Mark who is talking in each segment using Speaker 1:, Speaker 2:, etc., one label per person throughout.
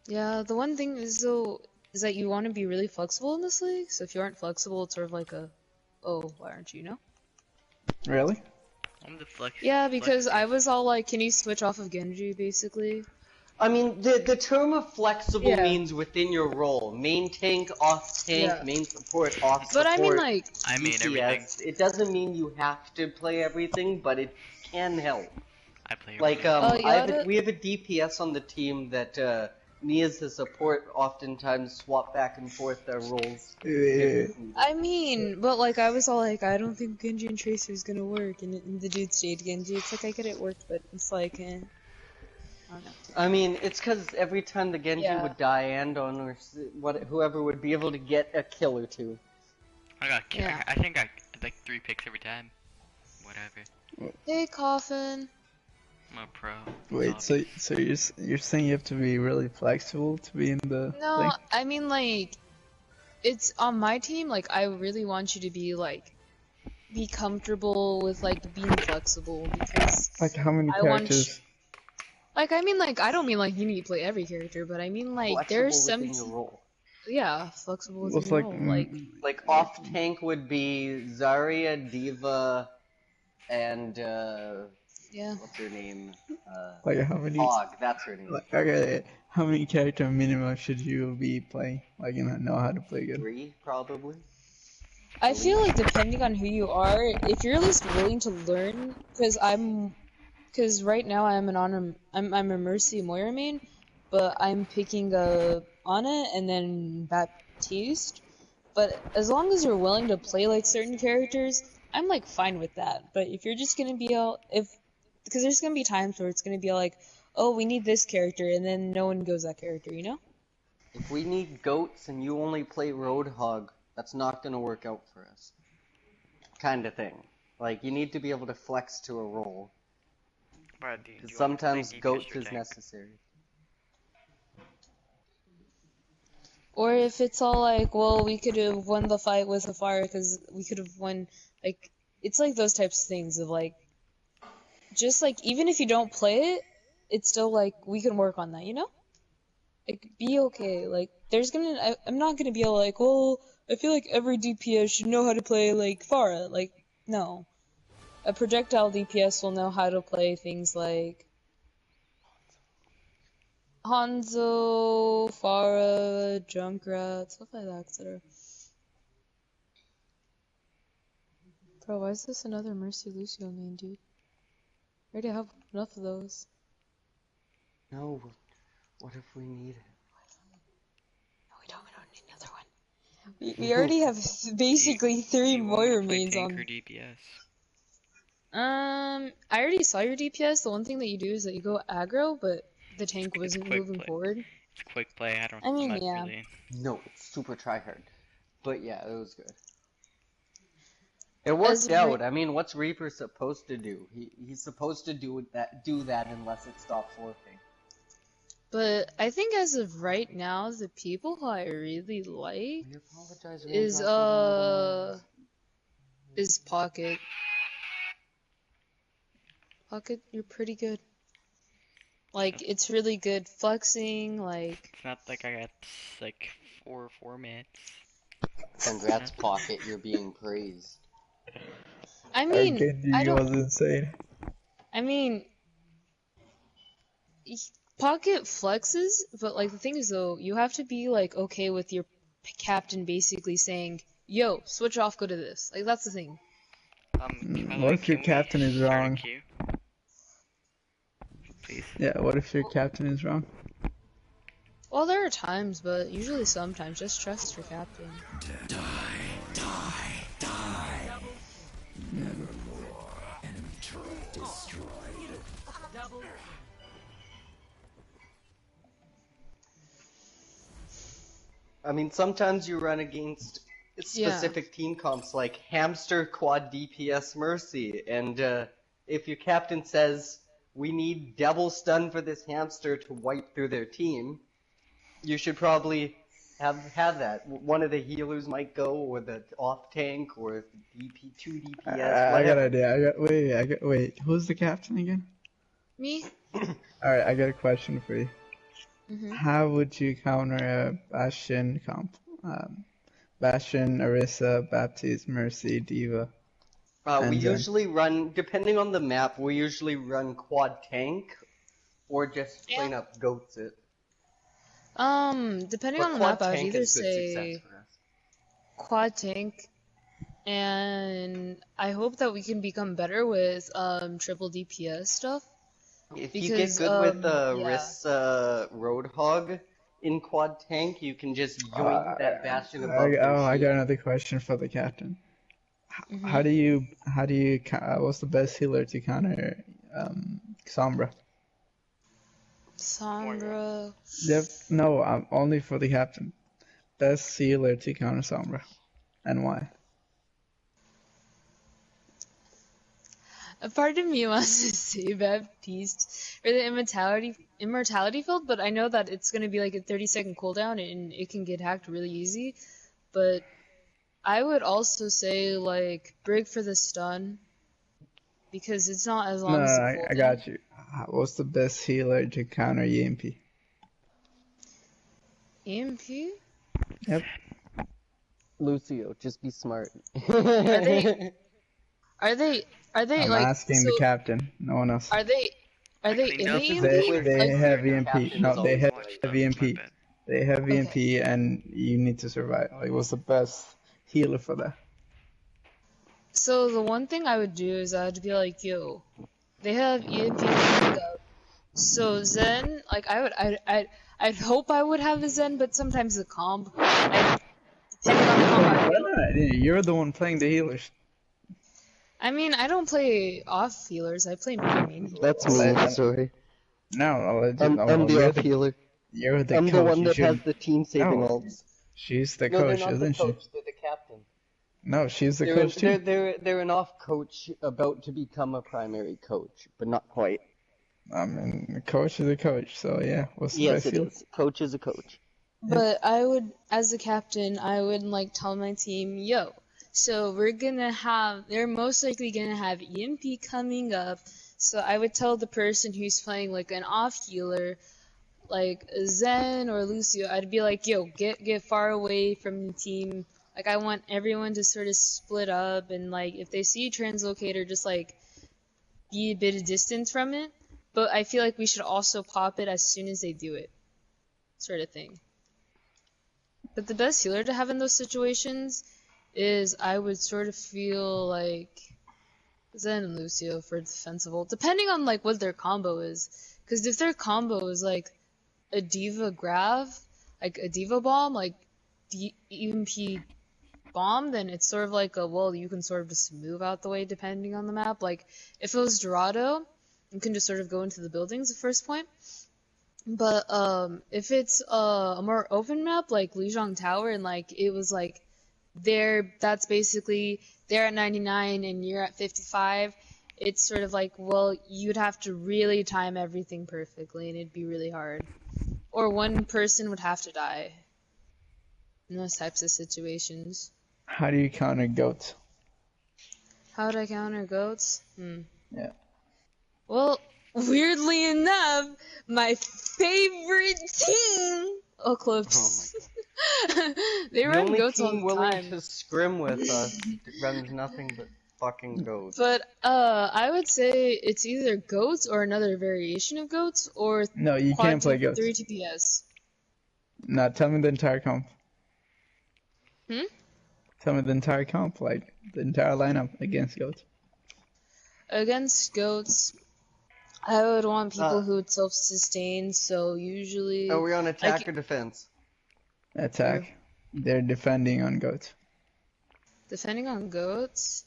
Speaker 1: Yeah, the one thing is though is that you want to be really flexible in this league. So if you aren't flexible, it's sort of like a, oh, why aren't you? You know?
Speaker 2: Really?
Speaker 3: I'm the flex.
Speaker 1: Yeah, because I
Speaker 3: flexiest.
Speaker 1: was all like, can you switch off of Genji, basically?
Speaker 4: I mean, the term of flexible
Speaker 1: Yeah.
Speaker 4: means within your role. Main tank, off tank,
Speaker 1: Yeah.
Speaker 4: main support, off
Speaker 1: But
Speaker 4: support.
Speaker 1: I mean, like,
Speaker 3: I mean everything.
Speaker 4: DPS. It doesn't mean you have to play everything, but it can help.
Speaker 3: I play
Speaker 4: Like,
Speaker 3: everything.
Speaker 4: we have a DPS on the team that me as the support oftentimes swap back and forth their roles.
Speaker 1: I mean, but like, I was all like, I don't think Genji and Tracer is gonna work, and the dude stayed Genji. It's like, I get it worked, but it's like, I don't know.
Speaker 4: I mean, it's because every time the Genji
Speaker 1: Yeah.
Speaker 4: would die, Andon or whoever would be able to get a kill or two.
Speaker 1: Yeah.
Speaker 3: I think I like 3 picks every time. Whatever.
Speaker 1: Hey, Coffin.
Speaker 3: I'm a pro.
Speaker 2: Wait, so you're saying you have to be really flexible to be in the
Speaker 1: No,
Speaker 2: thing?
Speaker 1: I mean, like, it's on my team, like, I really want you to be, like, be comfortable with, like, being flexible, because
Speaker 2: Like how many
Speaker 1: I want
Speaker 2: characters?
Speaker 1: like, I mean, like, I don't mean, like, you need to play every character, but I mean, like,
Speaker 4: Flexible
Speaker 1: there's some,
Speaker 4: within your role.
Speaker 1: yeah, flexible with
Speaker 2: What's
Speaker 1: your
Speaker 2: like
Speaker 1: role, like,
Speaker 4: Like off tank would be Zarya, Diva, and
Speaker 1: yeah.
Speaker 4: what's her name?
Speaker 2: like how many?
Speaker 4: Hog, that's her name.
Speaker 2: Like, okay, how many character minimum should you be playing? Like you know how to play good.
Speaker 4: 3, probably.
Speaker 1: I feel like depending on who you are, if you're at least willing to learn, because right now I'm a Mercy Moira main, but I'm picking a Ana and then Baptiste. But as long as you're willing to play like certain characters, I'm like fine with that. But if you're just gonna be because there's gonna be times where it's gonna be like, oh, we need this character, and then no one goes that character, you know?
Speaker 4: If we need goats and you only play Roadhog, that's not gonna work out for us. Kind of thing. Like, you need to be able to flex to a role.
Speaker 3: Brad, do you want to
Speaker 4: Sometimes
Speaker 3: play DPS
Speaker 4: goats
Speaker 3: or
Speaker 4: is
Speaker 3: tank?
Speaker 4: necessary.
Speaker 1: Or if it's all like, well, we could have won the fight with a fire because we could have won, like, it's like those types of things of like, just like, even if you don't play it, it's still like, we can work on that, you know? Like, be okay. Like, I'm not gonna be all like, well, I feel like every DPS should know how to play, like, Pharah. Like, no. A projectile DPS will know how to play things like Hanzo, Pharah, Junkrat, stuff like that, etc. Bro, why is this another Mercy Lucio main, dude? I already have enough of those.
Speaker 4: No, what if we need it?
Speaker 1: No, we don't need another one. We already have basically 3 Moira mains on.
Speaker 3: Tank or DPS?
Speaker 1: I already saw your DPS. The one thing that you do is that you go aggro, but the tank wasn't
Speaker 3: quick
Speaker 1: moving
Speaker 3: play.
Speaker 1: forward.
Speaker 3: It's quick play.
Speaker 1: I mean,
Speaker 3: I'm not
Speaker 1: yeah.
Speaker 3: really.
Speaker 4: No, it's super tryhard. But yeah, it was good. It worked out. I mean, what's Reaper supposed to do? He's supposed to do that unless it stops working.
Speaker 1: But I think as of right now, the people who I really like
Speaker 4: We apologize,
Speaker 1: is Pocket. Pocket, you're pretty good. Like, it's really good flexing, like...
Speaker 3: It's not like I got, like, 4 minutes.
Speaker 4: Congrats, Pocket, you're being praised.
Speaker 1: I mean, I don't...
Speaker 2: was insane.
Speaker 1: I mean... Pocket flexes, but, like, the thing is, though, you have to be, like, okay with your captain basically saying, yo, switch off, go to this. Like, that's the thing.
Speaker 2: What if your captain is wrong?
Speaker 3: Please.
Speaker 2: Yeah, what if your captain is wrong?
Speaker 1: Well, there are times, but usually sometimes. Just trust your captain.
Speaker 5: Die. Enemy turret destroyed.
Speaker 4: I mean, sometimes you run against specific team comps like Hamster, Quad, DPS, Mercy, and if your captain says, we need double stun for this Hamster to wipe through their team, you should probably have that. One of the healers might go, or the off tank, or the two DPS.
Speaker 2: I got an idea. Wait. Who's the captain again?
Speaker 1: Me?
Speaker 2: All right, I got a question for you. How would you counter a Bastion comp? Bastion, Orisa, Baptiste, Mercy, Diva,
Speaker 4: We
Speaker 2: and Zen.
Speaker 4: usually run, depending on the map, we usually run quad tank or just plain up goats it.
Speaker 1: Depending
Speaker 4: But
Speaker 1: on the
Speaker 4: quad
Speaker 1: map, I would
Speaker 4: tank
Speaker 1: either
Speaker 4: is good success
Speaker 1: say
Speaker 4: for us.
Speaker 1: quad tank, and I hope that we can become better with triple DPS stuff.
Speaker 4: If you get
Speaker 1: Because
Speaker 4: good with
Speaker 1: yeah.
Speaker 4: Roadhog in quad tank, you can just yoink that Bastion above their
Speaker 2: I got
Speaker 4: shield.
Speaker 2: another question for the captain. How do you what's the best healer to counter Sombra?
Speaker 1: Sombra.
Speaker 2: Yep, no, only for the captain. Best healer to counter Sombra, and why?
Speaker 1: A part of me wants to say Baptiste or the immortality field, but I know that it's gonna be like a 30-second cooldown and it can get hacked really easy. But I would also say like Brig for the stun because it's not as long
Speaker 2: No,
Speaker 1: as the
Speaker 2: I
Speaker 1: cooldown.
Speaker 2: got you. What's the best healer to counter EMP?
Speaker 1: EMP?
Speaker 2: Yep.
Speaker 4: Lucio, just be smart.
Speaker 1: Are they
Speaker 2: I'm
Speaker 1: like
Speaker 2: asking
Speaker 1: so
Speaker 2: the captain, no one else.
Speaker 1: are they in
Speaker 3: Actually, no,
Speaker 1: the
Speaker 3: this
Speaker 1: EMP?
Speaker 2: They
Speaker 1: Like,
Speaker 2: have EMP.
Speaker 4: Captain
Speaker 2: No,
Speaker 4: is
Speaker 2: they
Speaker 4: always
Speaker 2: have
Speaker 4: watched
Speaker 2: EMP.
Speaker 3: My bad.
Speaker 2: They have EMP,
Speaker 1: Okay.
Speaker 2: and you need to survive. Like, what's the best healer for that?
Speaker 1: So the one thing I would do is I'd be like, yo, they have EMP coming up. So Zen, like I'd hope I would have a Zen, but sometimes the comp, like, depending on the comp,
Speaker 2: Why not? You're the one playing the healers.
Speaker 1: I mean, I don't play off healers. I play main healers.
Speaker 4: That's me, sorry.
Speaker 2: No,
Speaker 4: I'm the
Speaker 2: you're
Speaker 4: off healer.
Speaker 2: you're the
Speaker 4: I'm
Speaker 2: coach.
Speaker 4: the one
Speaker 2: You
Speaker 4: that has
Speaker 2: should.
Speaker 4: the team saving
Speaker 2: No.
Speaker 4: ults.
Speaker 2: She's the
Speaker 4: No, they're
Speaker 2: coach,
Speaker 4: not the
Speaker 2: isn't she?
Speaker 4: coach, they're the captain.
Speaker 2: No, she's the
Speaker 4: They're,
Speaker 2: coach too.
Speaker 4: they're an off coach about to become a primary coach, but not quite.
Speaker 2: I mean, the coach is a coach, so yeah. What's the
Speaker 4: Yes,
Speaker 2: best
Speaker 4: it
Speaker 2: healer?
Speaker 4: is. Coach is a coach.
Speaker 1: But I would, as a captain, I would like tell my team, yo, so they're most likely gonna have EMP coming up. So I would tell the person who's playing like an off healer, like Zen or Lucio, I'd be like, yo, get far away from the team. Like I want everyone to sort of split up and like if they see a translocator, just like be a bit of distance from it. But I feel like we should also pop it as soon as they do it, sort of thing. But the best healer to have in those situations is I would sort of feel like Zen and Lucio for defensive ult, depending on like what their combo is. Because if their combo is like a Diva Grav, like a Diva Bomb, like EMP Bomb, then it's sort of like you can sort of just move out the way depending on the map. Like if it was Dorado, you can just sort of go into the buildings at first point. But if it's a more open map like Lijiang Tower and like it was like that's basically they're at 99 and you're at 55, it's sort of like, well, you'd have to really time everything perfectly and it'd be really hard. Or one person would have to die in those types of situations.
Speaker 2: How do you counter goats?
Speaker 1: How would I counter goats?
Speaker 2: Yeah.
Speaker 1: Well, weirdly enough, my favorite team, Eclipse. They
Speaker 4: The
Speaker 1: run
Speaker 4: only
Speaker 1: goats all
Speaker 4: team
Speaker 1: the
Speaker 4: willing
Speaker 1: time.
Speaker 4: to scrim with us runs nothing but fucking goats.
Speaker 1: But I would say it's either goats or another variation of goats or
Speaker 2: No, you
Speaker 1: quad
Speaker 2: can't play goats.
Speaker 1: 3 TPS.
Speaker 2: No, tell me the entire comp.
Speaker 1: Hmm?
Speaker 2: Tell me the entire comp, like the entire lineup against goats.
Speaker 1: Against goats, I would want people who would self-sustain, so usually...
Speaker 4: Are we on attack
Speaker 1: like,
Speaker 4: or defense?
Speaker 2: Attack. They're defending on goats.
Speaker 1: Defending on goats?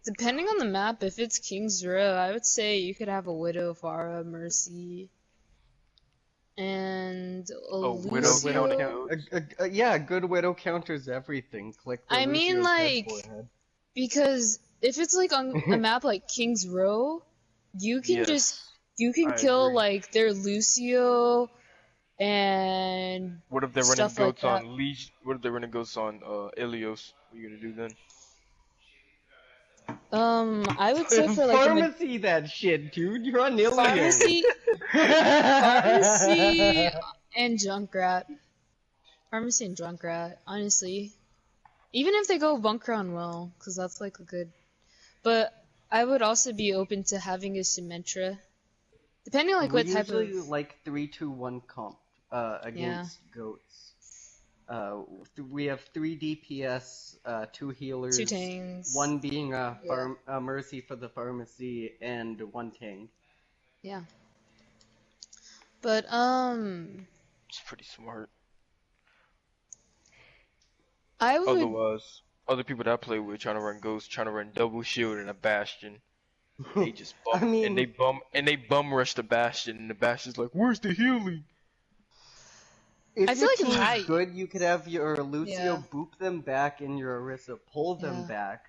Speaker 1: Depending on the map, if it's King's Row, I would say you could have a Widow, Pharah, Mercy, and a
Speaker 6: Widow
Speaker 1: Lucio.
Speaker 6: count.
Speaker 4: Yeah, a good widow counters everything. Click the
Speaker 1: I mean,
Speaker 4: Lucio's head
Speaker 1: like,
Speaker 4: forehead.
Speaker 1: because if it's like on a map like King's Row, you can
Speaker 6: Yes, I
Speaker 1: kill
Speaker 6: agree.
Speaker 1: like their Lucio and
Speaker 6: What if they're running
Speaker 1: stuff like
Speaker 6: goats
Speaker 1: that.
Speaker 6: on Leash? What if they're running goats on Ilios? What are you gonna do then?
Speaker 1: I would say for like
Speaker 4: Pharmacy that shit, dude. You're on Alien.
Speaker 1: Pharmacy and Junkrat. Pharmacy and Junkrat, honestly. Even if they go Bunker on well, because that's like a good... But I would also be open to having a Symmetra. Depending on like what type of...
Speaker 4: We usually like 3-2-1 comp against goats. We have 3 DPS, 2 healers,
Speaker 1: 2 tanks.
Speaker 4: 1 being a Mercy for the Pharmacy, and 1 tank.
Speaker 1: Yeah. But,
Speaker 7: It's pretty smart.
Speaker 1: I would...
Speaker 7: Otherwise, other people that I play with trying to run Ghost, trying to run double shield and a Bastion. They just bum,
Speaker 4: I mean...
Speaker 7: and they bum rush the Bastion, and the Bastion's like, "Where's the healing?"
Speaker 4: If
Speaker 1: I feel like
Speaker 4: team's
Speaker 1: I-
Speaker 4: good, you could have your Lucio
Speaker 1: Yeah.
Speaker 4: boop them back and your Orisa pull them
Speaker 1: Yeah.
Speaker 4: back,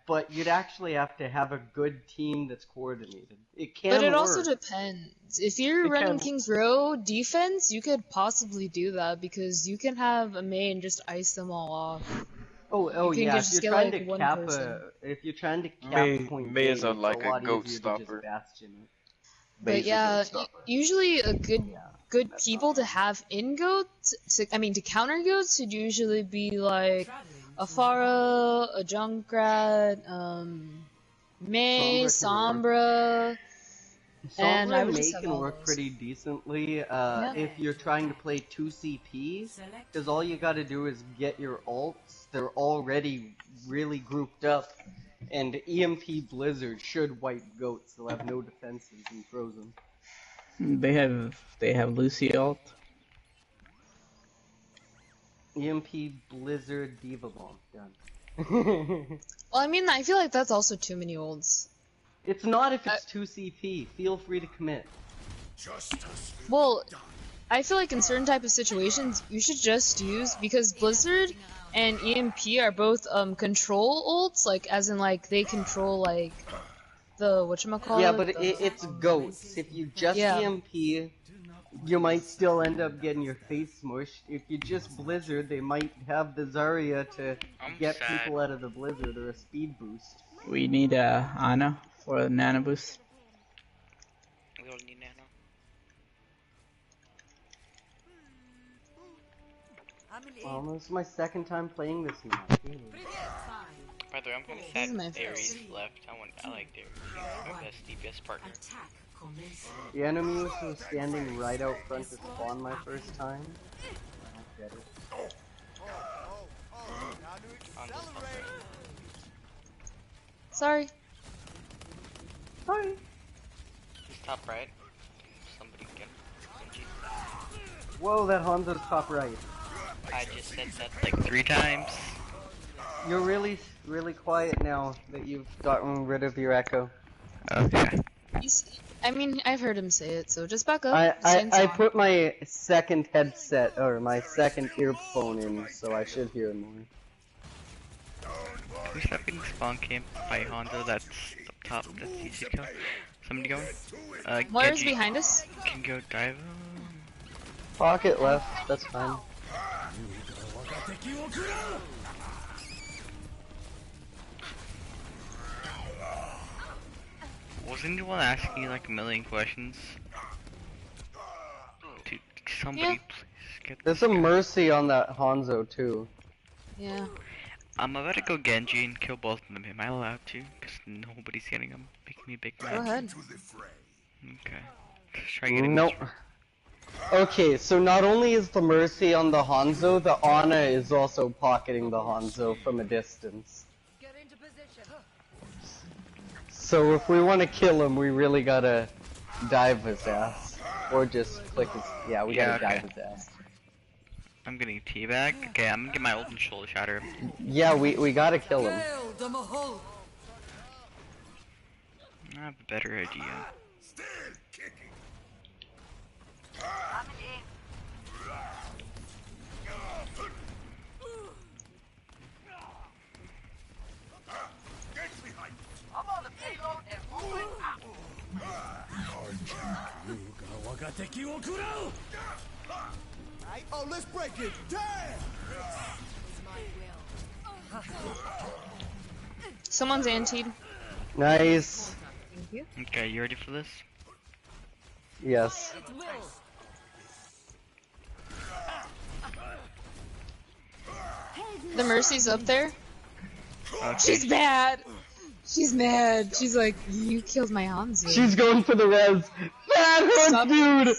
Speaker 4: but you'd actually have to have a good team that's coordinated. It can
Speaker 1: But it
Speaker 4: work.
Speaker 1: also depends. If you're
Speaker 4: It
Speaker 1: running
Speaker 4: can-
Speaker 1: King's Row defense, you could possibly do that because you can have a Mei and just ice them all off.
Speaker 4: Oh
Speaker 1: You can
Speaker 4: yeah.
Speaker 1: just
Speaker 4: If
Speaker 1: get,
Speaker 4: you're trying
Speaker 1: like,
Speaker 4: to
Speaker 1: one
Speaker 4: cap
Speaker 1: person.
Speaker 4: if you're trying to cap
Speaker 7: Mei-
Speaker 4: point
Speaker 7: Mei is
Speaker 4: A,
Speaker 7: a-
Speaker 4: it's
Speaker 7: like a
Speaker 4: lot
Speaker 7: goat
Speaker 4: easier to
Speaker 7: stopper.
Speaker 4: just bastion it.
Speaker 1: But yeah, usually a good people to have in goats, to counter goats would usually be like a Pharah, a Junkrat, Mei, Sombra. And I
Speaker 4: Sombra
Speaker 1: would
Speaker 4: Mei
Speaker 1: just have
Speaker 4: can
Speaker 1: all
Speaker 4: work
Speaker 1: those.
Speaker 4: pretty decently if you're trying to play 2 CP, because all you gotta do is get your ults. They're already really grouped up, and EMP Blizzard should wipe goats. They'll have no defenses and frozen.
Speaker 2: They have Lucy ult.
Speaker 4: EMP Blizzard Diva Bomb done.
Speaker 1: Well, I mean, I feel like that's also too many olds.
Speaker 4: It's not if it's 2 CP. Feel free to commit.
Speaker 1: Well, I feel like in certain type of situations, you should just use, because Blizzard and EMP are both control ults, like as in like they control like the whatchamacallit?
Speaker 4: Yeah, but it's goats. If you just
Speaker 1: Yeah.
Speaker 4: EMP, you might still end up getting your face smushed. If you just Blizzard, they might have the Zarya to
Speaker 3: I'm
Speaker 4: get
Speaker 3: sad.
Speaker 4: people out of the Blizzard or a speed boost.
Speaker 2: We need Ana for a nano boost.
Speaker 3: We all need nano.
Speaker 4: This is my second time playing this now.
Speaker 3: By the way, I'm kind of
Speaker 1: This
Speaker 3: sad
Speaker 1: is my
Speaker 3: Ares
Speaker 1: first.
Speaker 3: left. I like Ares. He's my best DPS partner.
Speaker 4: The enemy was standing right out front to spawn my first time. I don't get it.
Speaker 3: On this top right.
Speaker 1: Sorry.
Speaker 4: Sorry.
Speaker 3: He's top right. Somebody get Genji.
Speaker 4: Whoa, that Hanzo's top right.
Speaker 3: I just said that like 3 times.
Speaker 4: You're really, really quiet now that you've gotten rid of your echo.
Speaker 3: Okay.
Speaker 1: I mean, I've heard him say it, so just back up.
Speaker 4: I
Speaker 1: Stand
Speaker 4: put my second headset, or my second earphone in, so I should hear more.
Speaker 3: Who's that being spawn camp by Hondo? That's up top. That's easy to kill. Somebody going?
Speaker 1: Moira's
Speaker 3: Genji
Speaker 1: behind us.
Speaker 3: can go dive.
Speaker 4: Pocket left, that's fine.
Speaker 3: Wasn't anyone asking you like a million questions? Dude, somebody
Speaker 1: Yeah.
Speaker 3: please get
Speaker 4: There's
Speaker 3: this
Speaker 4: a
Speaker 3: guy.
Speaker 4: Mercy on that Hanzo too.
Speaker 1: Yeah.
Speaker 3: I'm about to go Genji and kill both of them. Am I allowed to? Because nobody's getting them. Making me big
Speaker 1: Go
Speaker 3: mad.
Speaker 1: ahead.
Speaker 3: Okay. Let's try getting
Speaker 4: Nope. Okay, so not only is the Mercy on the Hanzo, the Ana is also pocketing the Hanzo from a distance. So if we want to kill him, we really gotta dive his ass. Or just click his... Yeah, we
Speaker 3: Yeah,
Speaker 4: gotta
Speaker 3: okay.
Speaker 4: dive his ass.
Speaker 3: I'm getting teabag. Okay, I'm gonna get my ult and shoulder shatter.
Speaker 4: Yeah, we gotta kill him.
Speaker 3: I have a better idea.
Speaker 5: Oh, let's break it. Damn!
Speaker 1: Someone's antied.
Speaker 4: Nice.
Speaker 1: Thank you.
Speaker 3: Okay, you ready for this?
Speaker 4: Yes.
Speaker 1: The Mercy's up there.
Speaker 3: Okay.
Speaker 1: She's mad. She's mad. She's like, you killed my Hanzo.
Speaker 4: She's going for the res. Bad hook,
Speaker 1: Stop.
Speaker 4: dude!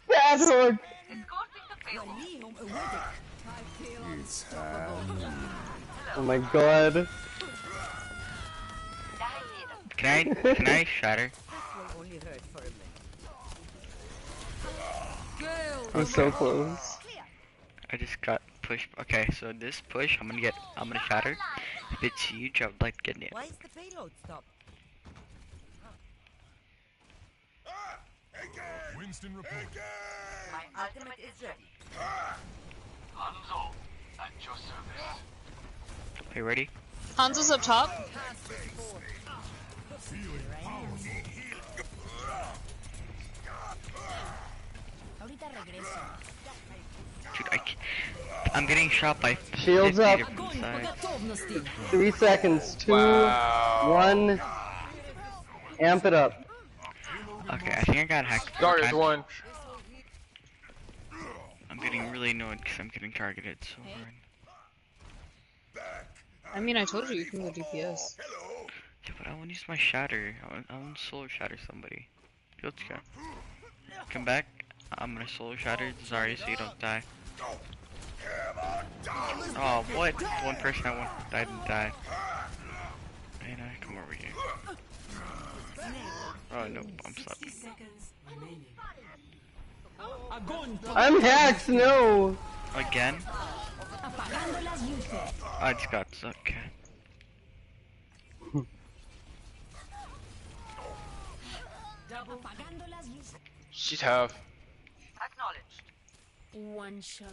Speaker 4: Bad hook! Oh my god.
Speaker 3: Can I shatter?
Speaker 4: I'm so close.
Speaker 3: I just got pushed. Okay, so this push, I'm gonna shatter. If it's huge, I would like to get it.
Speaker 8: Why is the payload stopped?
Speaker 5: Winston report.
Speaker 8: My ultimate is ready.
Speaker 5: Hanzo, at your service.
Speaker 3: Are you ready?
Speaker 1: Hanzo's up top.
Speaker 5: Feeling powerful.
Speaker 3: Dude, I'm getting shot by
Speaker 4: Shields
Speaker 3: 50
Speaker 4: up.
Speaker 3: different sides.
Speaker 4: 3 seconds. 2,
Speaker 7: Wow.
Speaker 4: 1. Amp it up.
Speaker 3: Okay, I think I got hacked.
Speaker 7: Darius one.
Speaker 3: I'm getting really annoyed because I'm getting targeted so hard.
Speaker 1: I mean, I told you you can go DPS.
Speaker 3: Yeah, but I want to use my shatter. I want to solo shatter somebody. Let's go. Come back. I'm gonna solo shatter Zarya so you don't die. Oh, what? One person I want didn't die. And I come over here. Oh no, I'm slapping.
Speaker 4: I'm hacked, no!
Speaker 3: Again? I just got stuck. Okay.
Speaker 7: She's half.
Speaker 9: One shot.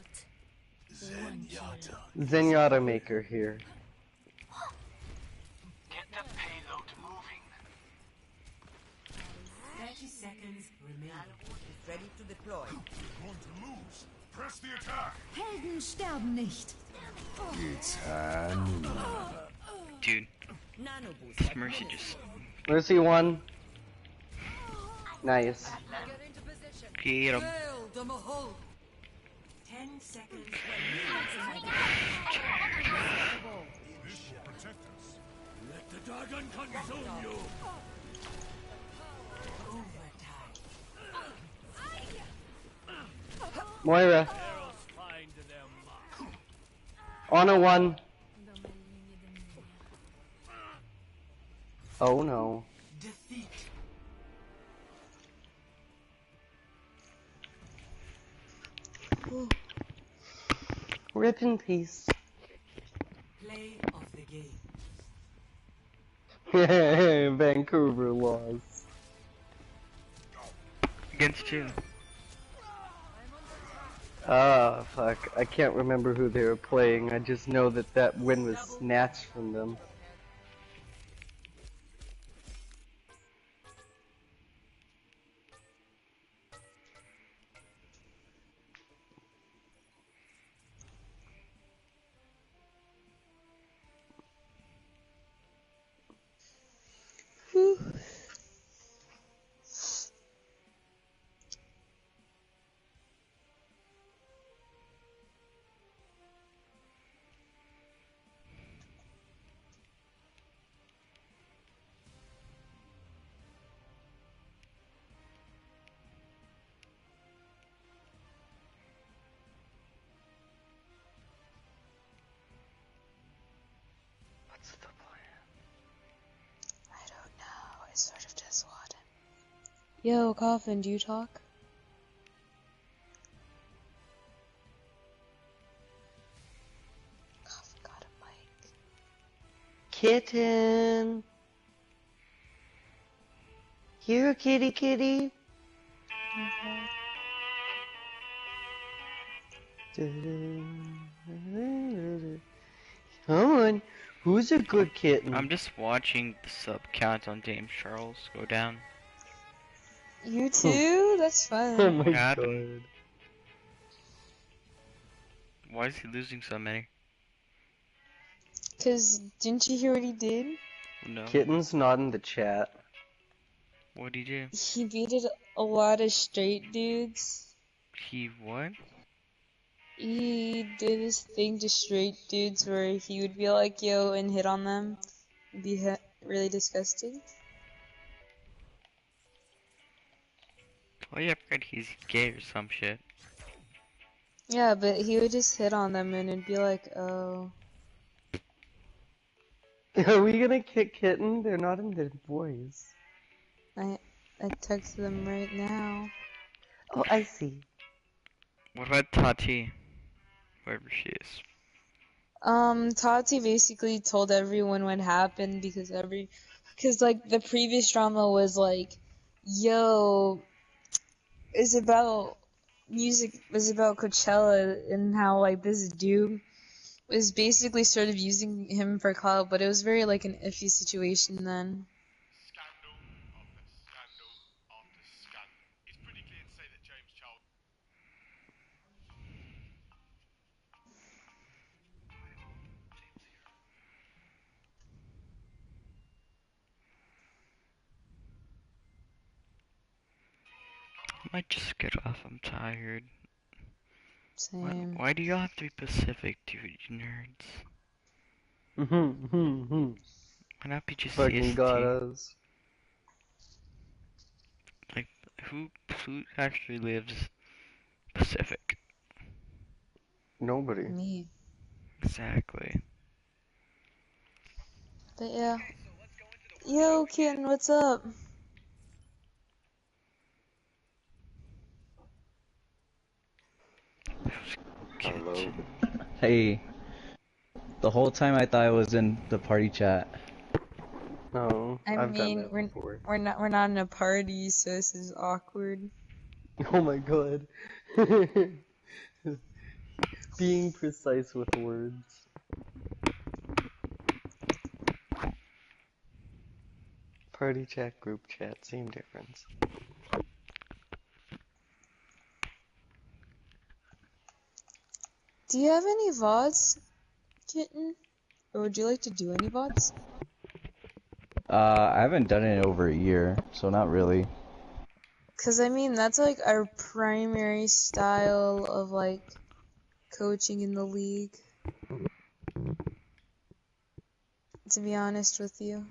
Speaker 9: One kill.
Speaker 4: Zenyatta Maker here.
Speaker 5: Get the payload moving.
Speaker 8: 30 seconds remaining. Ready to deploy.
Speaker 5: Going to lose. Press the attack.
Speaker 9: Helden sterben nicht.
Speaker 3: Dude,
Speaker 8: Nano boost.
Speaker 3: this Mercy just
Speaker 4: Mercy 1. Nice.
Speaker 3: get him.
Speaker 8: Build them a hole. 10 seconds.
Speaker 5: This will protect us. Let the dragon consume you.
Speaker 4: Moira. On a 1. Oh no.
Speaker 8: Defeat.
Speaker 4: Rip in peace.
Speaker 8: Play of the game.
Speaker 4: Vancouver lost.
Speaker 3: Against you.
Speaker 4: Ah, fuck. I can't remember who they were playing. I just know that that win was snatched from them. What's the plan?
Speaker 1: I don't know. I sort of just want him. Yo, Coffin, do you talk? Coffin got a mic.
Speaker 4: Kitten! Here, kitty kitty! Come on, who's a good kitten?
Speaker 3: I'm just watching the sub count on James Charles go down.
Speaker 1: You too? That's
Speaker 4: Oh
Speaker 1: fun.
Speaker 4: my
Speaker 3: What
Speaker 4: god.
Speaker 3: happened? Why is he losing so many?
Speaker 1: Cause didn't you hear what he did?
Speaker 3: No.
Speaker 4: Kitten's not in the chat.
Speaker 3: What'd he do?
Speaker 1: He beated a lot of straight dudes.
Speaker 3: He what?
Speaker 1: He did his thing to straight dudes where he would be like, yo, and hit on them. It'd be really disgusting.
Speaker 3: Oh yeah, I forgot he's gay or some shit.
Speaker 1: Yeah, but he would just hit on them and it'd be like, oh.
Speaker 4: Are we gonna kick Kitten? They're not in the voice.
Speaker 1: I text them right now.
Speaker 4: Oh, I see.
Speaker 3: What about Tati? Wherever she is.
Speaker 1: Tati basically told everyone what happened because like the previous drama was like, yo, it's about Coachella and how like this dude was basically sort of using him for clout, but it was very like an iffy situation then.
Speaker 5: Scandal after scandal after scandal. It's pretty clear to say that James Charles.
Speaker 3: I might just get off, I'm tired.
Speaker 1: Same.
Speaker 3: Why do y'all have to be Pacific, dude, you nerds? Why not be just
Speaker 4: Fucking
Speaker 3: CST?
Speaker 4: got us.
Speaker 3: Like, who actually lives Pacific?
Speaker 4: Nobody.
Speaker 1: Me.
Speaker 3: Exactly.
Speaker 1: But yeah. Yo, Kitten, what's up?
Speaker 4: Hello.
Speaker 10: Hey. The whole time I thought I was in the party chat.
Speaker 4: No,
Speaker 1: I
Speaker 4: I've done
Speaker 1: mean,
Speaker 4: that before.
Speaker 1: we're not in a party, so this is awkward.
Speaker 4: Oh my god. Being precise with words. Party chat, group chat, same difference.
Speaker 1: Do you have any VODs, Kitten? Or would you like to do any VODs?
Speaker 10: I haven't done it in over a year, so not really.
Speaker 1: Cause I mean, that's like our primary style of like coaching in the league. To be honest with you.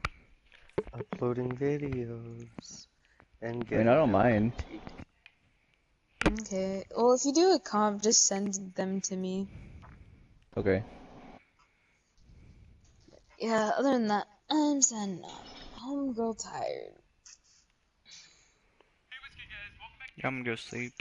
Speaker 4: Uploading videos and
Speaker 10: I mean, I don't mind.
Speaker 1: Okay. Well, if you do a comp, just send them to me.
Speaker 10: Okay.
Speaker 1: Yeah, other than that, I'm sending up. Homegirl tired.
Speaker 3: Yeah, I'm gonna go sleep.